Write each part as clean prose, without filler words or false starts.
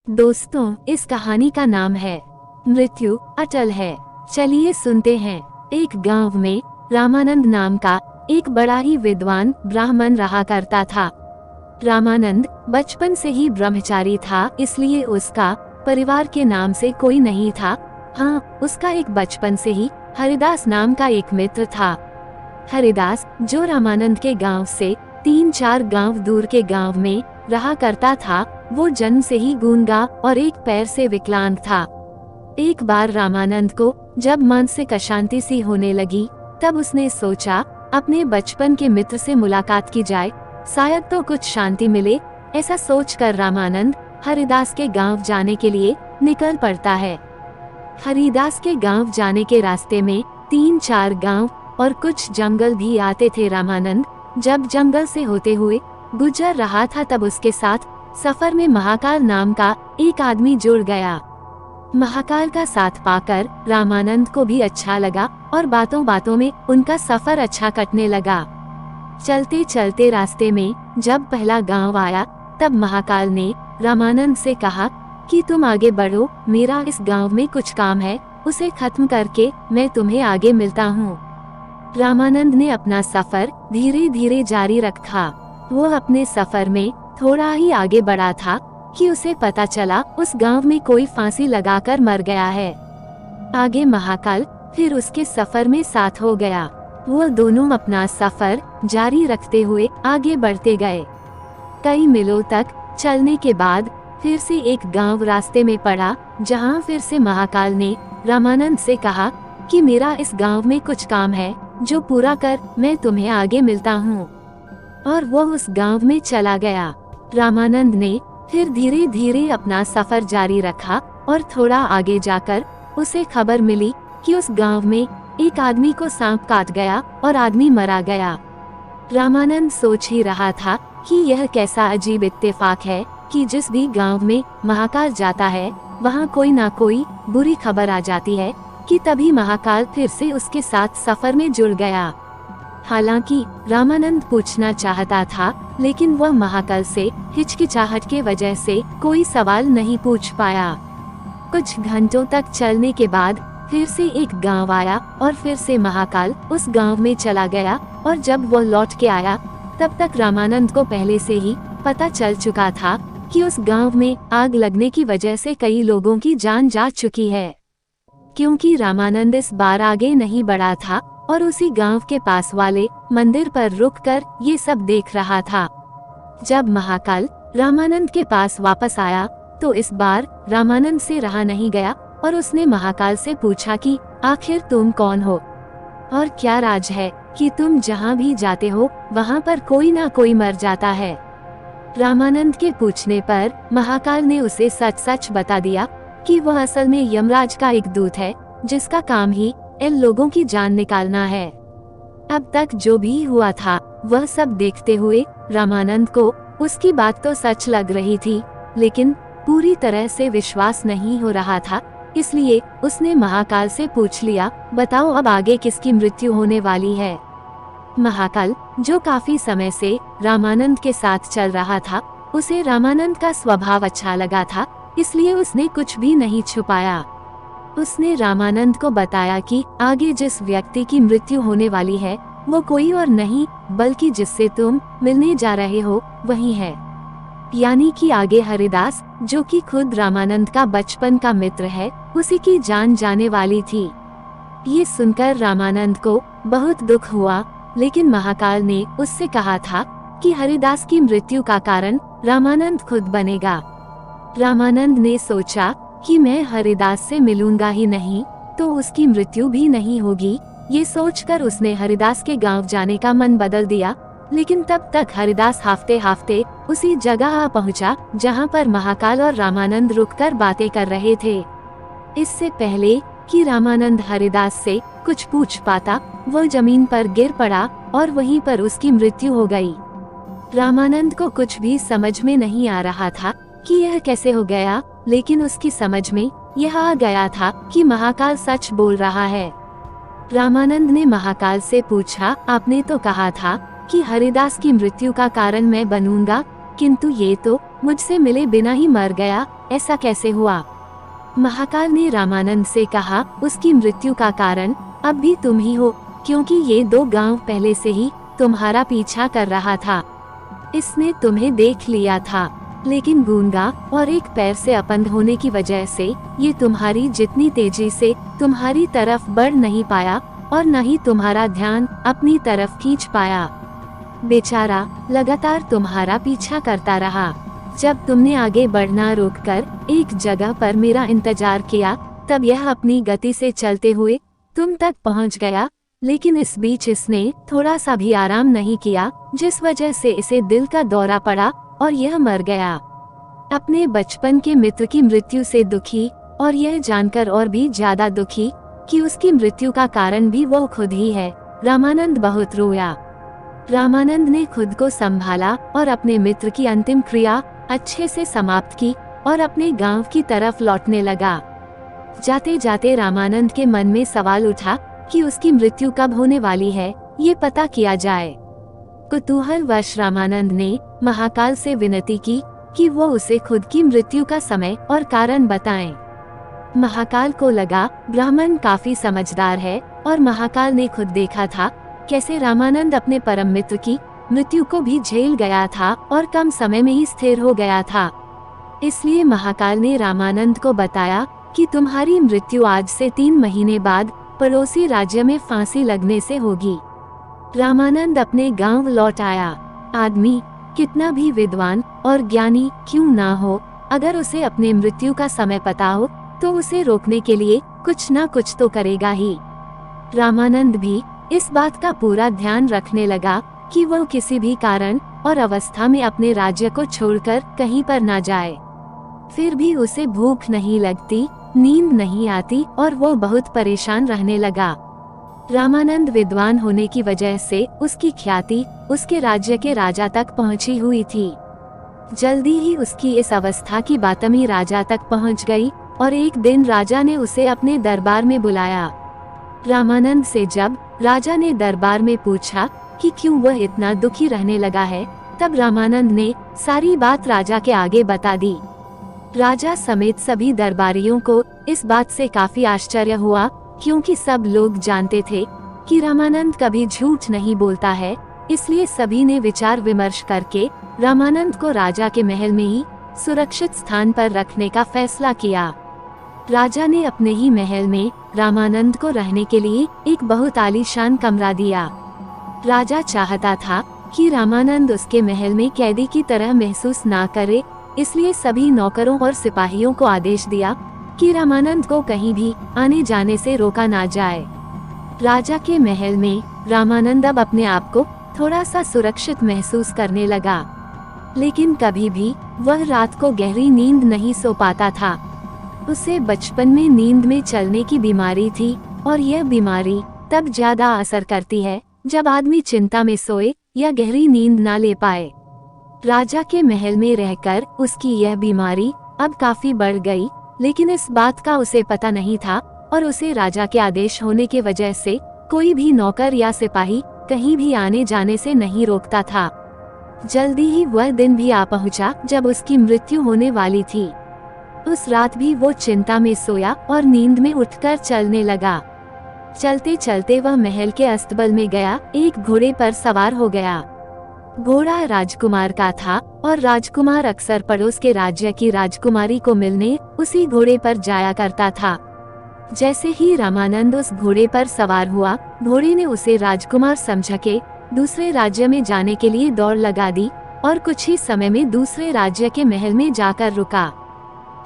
दोस्तों, इस कहानी का नाम है मृत्यु अटल है। चलिए सुनते हैं। एक गांव में रामानंद नाम का एक बड़ा ही विद्वान ब्राह्मण रहा करता था। रामानंद बचपन से ही ब्रह्मचारी था, इसलिए उसका परिवार के नाम से कोई नहीं था। हाँ, उसका एक बचपन से ही हरिदास नाम का एक मित्र था। हरिदास, जो रामानंद के गांव से 3-4 गांव दूर के गांव में रहा करता था, वो जन्म से ही गूंगा और एक पैर से विकलांग था। एक बार रामानंद को जब मानसिक अशांति सी होने लगी, तब उसने सोचा अपने बचपन के मित्र से मुलाकात की जाए, शायद तो कुछ शांति मिले। ऐसा सोचकर रामानंद हरिदास के गांव जाने के लिए निकल पड़ता है। हरिदास के गांव जाने के रास्ते में 3-4 गांव और कुछ जंगल भी आते थे। रामानंद जब जंगल से होते हुए गुजर रहा था, तब उसके साथ सफर में महाकाल नाम का एक आदमी जुड़ गया। महाकाल का साथ पाकर रामानंद को भी अच्छा लगा और बातों बातों में उनका सफर अच्छा कटने लगा। चलते चलते रास्ते में जब पहला गांव आया, तब महाकाल ने रामानंद से कहा कि तुम आगे बढ़ो, मेरा इस गांव में कुछ काम है, उसे खत्म करके मैं तुम्हें आगे मिलता हूँ। रामानंद ने अपना सफर धीरे धीरे जारी रखा। वो अपने सफर में थोड़ा ही आगे बढ़ा था कि उसे पता चला उस गांव में कोई फांसी लगाकर मर गया है। आगे महाकाल फिर उसके सफर में साथ हो गया। वो दोनों अपना सफर जारी रखते हुए आगे बढ़ते गए। कई मीलों तक चलने के बाद फिर से एक गांव रास्ते में पड़ा, जहां फिर से महाकाल ने रामानंद से कहा कि मेरा इस गांव में कुछ काम है, जो पूरा कर मैं तुम्हें आगे मिलता हूँ। और वो उस गांव में चला गया। रामानंद ने फिर धीरे धीरे अपना सफर जारी रखा और थोड़ा आगे जाकर उसे खबर मिली कि उस गांव में एक आदमी को सांप काट गया और आदमी मरा गया। रामानंद सोच ही रहा था कि यह कैसा अजीब इत्तेफाक है कि जिस भी गांव में महाकाल जाता है, वहां कोई ना कोई बुरी खबर आ जाती है, कि तभी महाकाल फिर से उसके साथ सफर में जुड़ गया। हालांकि रामानंद पूछना चाहता था, लेकिन वह महाकाल से हिचकिचाहट के वजह से कोई सवाल नहीं पूछ पाया। कुछ घंटों तक चलने के बाद फिर से एक गांव आया और फिर से महाकाल उस गांव में चला गया। और जब वह लौट के आया, तब तक रामानंद को पहले से ही पता चल चुका था कि उस गांव में आग लगने की वजह से कई लोगों की जान जा चुकी है। क्योंकि रामानंद इस बार आगे नहीं बढ़ा था और उसी गांव के पास वाले मंदिर पर रुककर ये सब देख रहा था। जब महाकाल रामानंद के पास वापस आया, तो इस बार रामानंद से रहा नहीं गया और उसने महाकाल से पूछा कि आखिर तुम कौन हो और क्या राज है कि तुम जहाँ भी जाते हो वहाँ पर कोई ना कोई मर जाता है। रामानंद के पूछने पर महाकाल ने उसे सच सच बता दिया कि वह असल में यमराज का एक दूत है, जिसका काम ही इन लोगों की जान निकालना है। अब तक जो भी हुआ था, वह सब देखते हुए रामानंद को उसकी बात तो सच लग रही थी, लेकिन पूरी तरह से विश्वास नहीं हो रहा था। इसलिए उसने महाकाल से पूछ लिया, बताओ अब आगे किसकी मृत्यु होने वाली है। महाकाल, जो काफी समय से रामानंद के साथ चल रहा था, उसे रामानंद का स्वभाव अच्छा लगा था, इसलिए उसने कुछ भी नहीं छुपाया। उसने रामानंद को बताया कि आगे जिस व्यक्ति की मृत्यु होने वाली है, वो कोई और नहीं बल्कि जिससे तुम मिलने जा रहे हो वही है। यानी कि आगे हरिदास, जो कि खुद रामानंद का बचपन का मित्र है, उसी की जान जाने वाली थी। ये सुनकर रामानंद को बहुत दुख हुआ, लेकिन महाकाल ने उससे कहा था कि हरिदास की मृत्यु का कारण रामानंद खुद बनेगा। रामानंद ने सोचा कि मैं हरिदास से मिलूंगा ही नहीं, तो उसकी मृत्यु भी नहीं होगी। ये सोचकर उसने हरिदास के गांव जाने का मन बदल दिया। लेकिन तब तक हरिदास हाफते हाफते उसी जगह आ पहुंचा, जहां पर महाकाल और रामानंद रुककर बातें कर रहे थे। इससे पहले कि रामानंद हरिदास से कुछ पूछ पाता, वह जमीन पर गिर पड़ा और वहीं पर उसकी मृत्यु हो गई। रामानंद को कुछ भी समझ में नहीं आ रहा था कि यह कैसे हो गया, लेकिन उसकी समझ में यह आ गया था कि महाकाल सच बोल रहा है। रामानंद ने महाकाल से पूछा, आपने तो कहा था कि हरिदास की मृत्यु का कारण मैं बनूंगा, किंतु ये तो मुझसे मिले बिना ही मर गया, ऐसा कैसे हुआ? महाकाल ने रामानंद से कहा, उसकी मृत्यु का कारण अब भी तुम ही हो, क्योंकि ये 2 गांव पहले से ही तुम्हारा पीछा कर रहा था। इसने तुम्हें देख लिया था, लेकिन गूंगा और एक पैर से अपंग होने की वजह से ये तुम्हारी जितनी तेजी से तुम्हारी तरफ बढ़ नहीं पाया और न ही तुम्हारा ध्यान अपनी तरफ खींच पाया। बेचारा लगातार तुम्हारा पीछा करता रहा। जब तुमने आगे बढ़ना रोककर एक जगह पर मेरा इंतजार किया, तब यह अपनी गति से चलते हुए तुम तक पहुंच गया, लेकिन इस बीच इसने थोड़ा सा भी आराम नहीं किया, जिस वजह से इसे दिल का दौरा पड़ा और यह मर गया। अपने बचपन के मित्र की मृत्यु से दुखी और यह जानकर और भी ज्यादा दुखी कि उसकी मृत्यु का कारण भी वो खुद ही है, रामानंद बहुत रोया। रामानंद ने खुद को संभाला और अपने मित्र की अंतिम क्रिया अच्छे से समाप्त की और अपने गांव की तरफ लौटने लगा। जाते जाते रामानंद के मन में सवाल उठा कि उसकी मृत्यु कब होने वाली है, ये पता किया जाए। कुतूहलवश रामानंद ने महाकाल से विनती की कि वो उसे खुद की मृत्यु का समय और कारण बताएं। महाकाल को लगा ब्राह्मण काफी समझदार है और महाकाल ने खुद देखा था कैसे रामानंद अपने परम मित्र की मृत्यु को भी झेल गया था और कम समय में ही स्थिर हो गया था। इसलिए महाकाल ने रामानंद को बताया कि तुम्हारी मृत्यु आज से 3 महीने बाद पड़ोसी राज्य में फांसी लगने से होगी। रामानंद अपने गांव लौट आया। आदमी कितना भी विद्वान और ज्ञानी क्यों ना हो, अगर उसे अपने मृत्यु का समय पता हो तो उसे रोकने के लिए कुछ ना कुछ तो करेगा ही। रामानंद भी इस बात का पूरा ध्यान रखने लगा कि वह किसी भी कारण और अवस्था में अपने राज्य को छोड़कर कहीं पर ना जाए। फिर भी उसे भूख नहीं लगती, नींद नहीं आती और वो बहुत परेशान रहने लगा। रामानंद विद्वान होने की वजह से उसकी ख्याति उसके राज्य के राजा तक पहुंची हुई थी। जल्दी ही उसकी इस अवस्था की बातमी राजा तक पहुंच गई और एक दिन राजा ने उसे अपने दरबार में बुलाया। रामानंद से जब राजा ने दरबार में पूछा कि क्यों वह इतना दुखी रहने लगा है, तब रामानंद ने सारी बात राजा के आगे बता दी। राजा समेत सभी दरबारियों को इस बात से काफी आश्चर्य हुआ, क्योंकि सब लोग जानते थे कि रामानंद कभी झूठ नहीं बोलता है। इसलिए सभी ने विचार विमर्श करके रामानंद को राजा के महल में ही सुरक्षित स्थान पर रखने का फैसला किया। राजा ने अपने ही महल में रामानंद को रहने के लिए एक बहुत आलीशान कमरा दिया। राजा चाहता था कि रामानंद उसके महल में कैदी की तरह महसूस ना करे, इसलिए सभी नौकरों और सिपाहियों को आदेश दिया कि रामानंद को कहीं भी आने जाने से रोका ना जाए। राजा के महल में रामानंद अब अपने आप को थोड़ा सा सुरक्षित महसूस करने लगा, लेकिन कभी भी वह रात को गहरी नींद नहीं सो पाता था। उसे बचपन में नींद में चलने की बीमारी थी और यह बीमारी तब ज्यादा असर करती है जब आदमी चिंता में सोए या गहरी नींद ना ले पाए। राजा के महल में रहकर उसकी यह बीमारी अब काफी बढ़ गई, लेकिन इस बात का उसे पता नहीं था और उसे राजा के आदेश होने के वजह से कोई भी नौकर या सिपाही कहीं भी आने जाने से नहीं रोकता था। जल्दी ही वह दिन भी आ पहुंचा जब उसकी मृत्यु होने वाली थी। उस रात भी वो चिंता में सोया और नींद में उठकर चलने लगा। चलते चलते वह महल के अस्तबल में गया, एक घोड़े पर सवार हो गया। घोड़ा राजकुमार का था और राजकुमार अक्सर पड़ोस के राज्य की राजकुमारी को मिलने उसी घोड़े पर जाया करता था। जैसे ही रामानंद उस घोड़े पर सवार हुआ, घोड़े ने उसे राजकुमार समझ के दूसरे राज्य में जाने के लिए दौड़ लगा दी और कुछ ही समय में दूसरे राज्य के महल में जाकर रुका।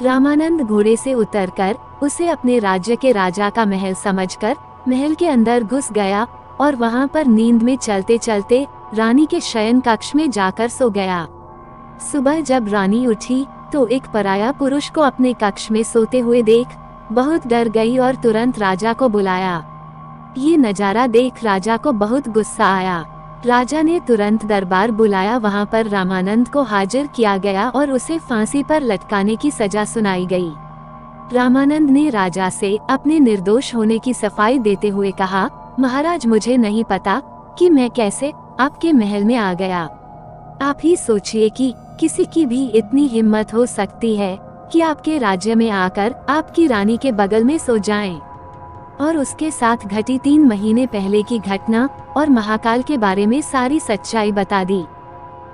रामानंद घोड़े से उतरकर उसे अपने राज्य के राजा का महल समझकर महल के अंदर घुस गया और वहां पर नींद में चलते चलते रानी के शयन कक्ष में जाकर सो गया। सुबह जब रानी उठी तो एक पराया पुरुष को अपने कक्ष में सोते हुए देख बहुत डर गई और तुरंत राजा को बुलाया। ये नजारा देख राजा को बहुत गुस्सा आया। राजा ने तुरंत दरबार बुलाया। वहां पर रामानंद को हाजिर किया गया और उसे फांसी पर लटकाने की सजा सुनाई गई। रामानंद ने राजा से अपने निर्दोष होने की सफाई देते हुए कहा, महाराज, मुझे नहीं पता कि मैं कैसे आपके महल में आ गया। आप ही सोचिए कि किसी की भी इतनी हिम्मत हो सकती है कि आपके राज्य में आकर आपकी रानी के बगल में सो जाएं। और उसके साथ घटी 3 महीने पहले की घटना और महाकाल के बारे में सारी सच्चाई बता दी।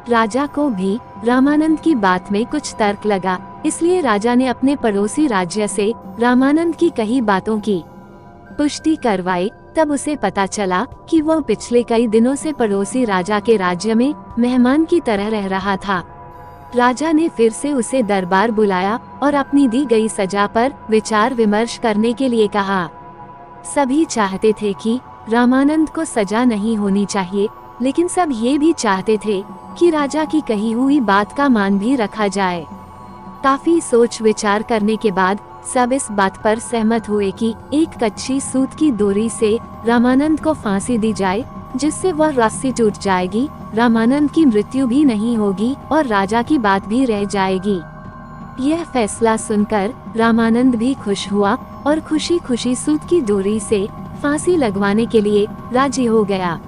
राजा को भी रामानंद की बात में कुछ तर्क लगा, इसलिए राजा ने अपने पड़ोसी राज्य से रामानंद की कही बातों की पुष्टि करवाई। तब उसे पता चला कि वह पिछले कई दिनों से पड़ोसी राजा के राज्य में मेहमान की तरह रह रहा था। राजा ने फिर से उसे दरबार बुलाया और अपनी दी गई सजा पर विचार विमर्श करने के लिए कहा। सभी चाहते थे कि रामानंद को सजा नहीं होनी चाहिए, लेकिन सब ये भी चाहते थे कि राजा की कही हुई बात का मान भी रखा जाए। काफी सोच विचार करने के बाद सब इस बात पर सहमत हुए कि एक कच्ची सूत की डोरी से रामानंद को फांसी दी जाए, जिससे वह रस्सी टूट जाएगी, रामानंद की मृत्यु भी नहीं होगी और राजा की बात भी रह जाएगी। यह फैसला सुनकर रामानंद भी खुश हुआ और खुशी खुशी सूत की डोरी से फांसी लगवाने के लिए राजी हो गया।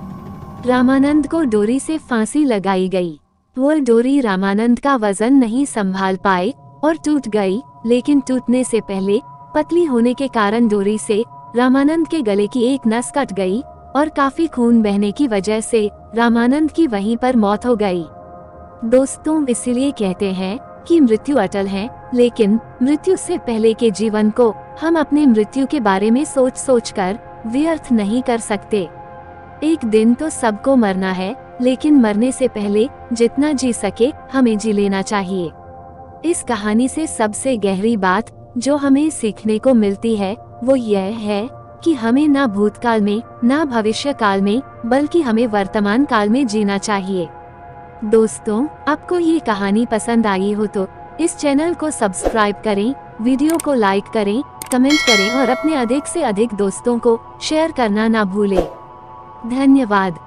रामानंद को डोरी से फांसी लगाई गई। वो डोरी रामानंद का वजन नहीं संभाल पाए और टूट गई, लेकिन टूटने से पहले पतली होने के कारण डोरी से रामानंद के गले की एक नस कट गई और काफी खून बहने की वजह से रामानंद की वहीं पर मौत हो गई। दोस्तों, इसलिए कहते हैं कि मृत्यु अटल है, लेकिन मृत्यु से पहले के जीवन को हम अपने मृत्यु के बारे में सोच सोच कर व्यर्थ नहीं कर सकते। एक दिन तो सबको मरना है, लेकिन मरने से पहले जितना जी सके हमें जी लेना चाहिए। इस कहानी से सबसे गहरी बात जो हमें सीखने को मिलती है वो यह है कि हमें ना भूतकाल में ना भविष्य काल में, बल्कि हमें वर्तमान काल में जीना चाहिए। दोस्तों, आपको ये कहानी पसंद आई हो तो इस चैनल को सब्सक्राइब करें, वीडियो को लाइक करें, कमेंट करें और अपने अधिक से अधिक दोस्तों को शेयर करना ना भूलें। धन्यवाद।